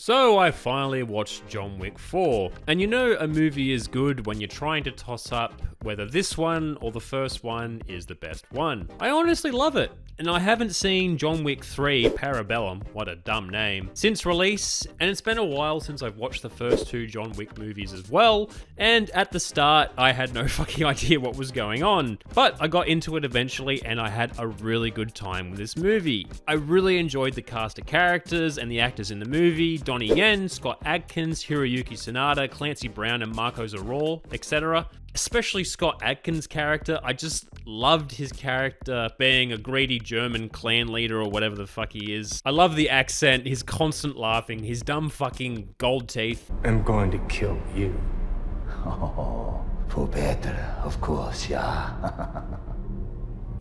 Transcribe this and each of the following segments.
So I finally watched John Wick 4, and you know a movie is good when you're trying to toss up whether this one or the first one is the best one. I honestly love it, and I haven't seen John Wick 3 Parabellum, what a dumb name, since release, and it's been a while since I've watched the first two John Wick movies as well, and at the start I had no fucking idea what was going on, but I got into it eventually and I had a really good time with this movie. I really enjoyed the cast of characters and the actors in the movie, Donnie Yen, Scott Adkins, Hiroyuki Sanada, Clancy Brown and Marco Zaror, etc. Especially Scott Adkins' character. I just loved his character being a greedy German clan leader or whatever the fuck he is. I love the accent, his constant laughing, his dumb fucking gold teeth. I'm going to kill you. Oh, for better, of course, yeah.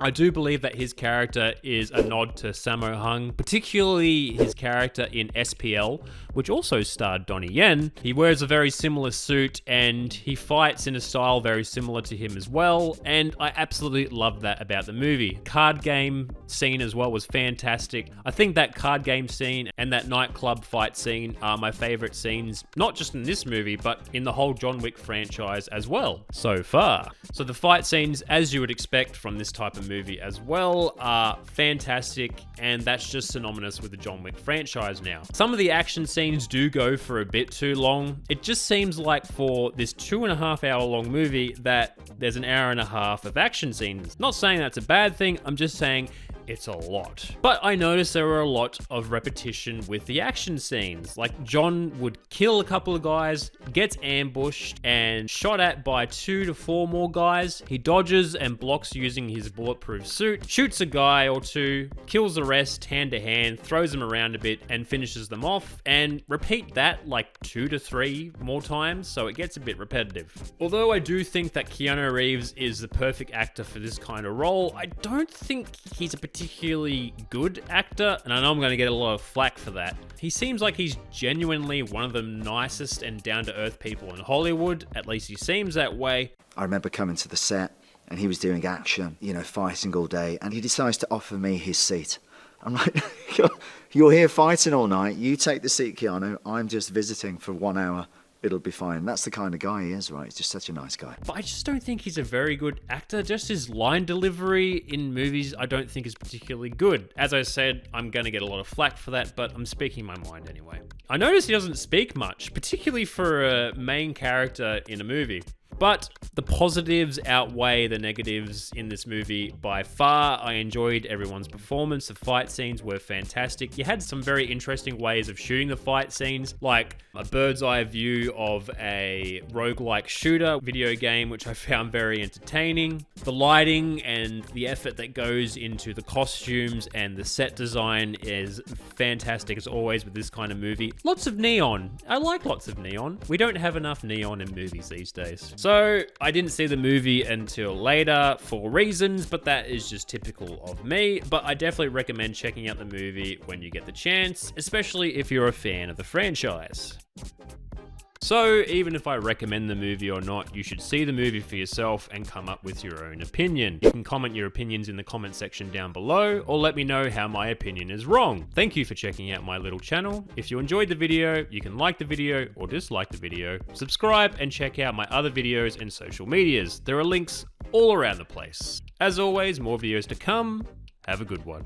I do believe that his character is a nod to Sammo Hung, particularly his character in SPL, which also starred Donnie Yen. He wears a very similar suit and he fights in a style very similar to him as well, and I absolutely love that about the movie. Card game scene as well was fantastic. I think that card game scene and that nightclub fight scene are my favorite scenes, not just in this movie, but in the whole John Wick franchise as well, so far. So the fight scenes, as you would expect from this type of movie as well, are fantastic, and that's just synonymous with the John Wick franchise now. Some of the action scenes do go for a bit too long. It just seems like for this 2.5 hour long movie that there's an hour and a half of action scenes. Not saying that's a bad thing, I'm just saying it's a lot. But I noticed there were a lot of repetition with the action scenes. Like John would kill a couple of guys, gets ambushed and shot at by 2 to 4 more guys. He dodges and blocks using his bulletproof suit, shoots a guy or two, kills the rest hand to hand, throws them around a bit and finishes them off, and repeat that like 2 to 3 more times, so it gets a bit repetitive. Although I do think that Keanu Reeves is the perfect actor for this kind of role, I don't think he's a particularly good actor, and I know I'm going to get a lot of flack for that. He seems like he's genuinely one of the nicest and down-to-earth people in Hollywood, at least he seems that way. I remember coming to the set and he was doing action, fighting all day, and he decides to offer me his seat. I'm like, you're here fighting all night, you take the seat, Keanu, I'm just visiting for 1 hour. It'll be fine. That's the kind of guy he is, right? He's just such a nice guy. But I just don't think he's a very good actor. Just his line delivery in movies I don't think is particularly good. As I said, I'm going to get a lot of flack for that, but I'm speaking my mind anyway. I noticed he doesn't speak much, particularly for a main character in a movie. But the positives outweigh the negatives in this movie by far. I enjoyed everyone's performance. The fight scenes were fantastic. You had some very interesting ways of shooting the fight scenes, like a bird's eye view of a roguelike shooter video game, which I found very entertaining. The lighting and the effort that goes into the costumes and the set design is fantastic as always with this kind of movie. Lots of neon. I like lots of neon. We don't have enough neon in movies these days. So I didn't see the movie until later for reasons, but that is just typical of me. But I definitely recommend checking out the movie when you get the chance, especially if you're a fan of the franchise. So even if I recommend the movie or not, you should see the movie for yourself and come up with your own opinion. You can comment your opinions in the comment section down below, or let me know how my opinion is wrong. Thank you for checking out my little channel. If you enjoyed the video, you can like the video or dislike the video, subscribe and check out my other videos and social medias. There are links all around the place. As always, more videos to come. Have a good one.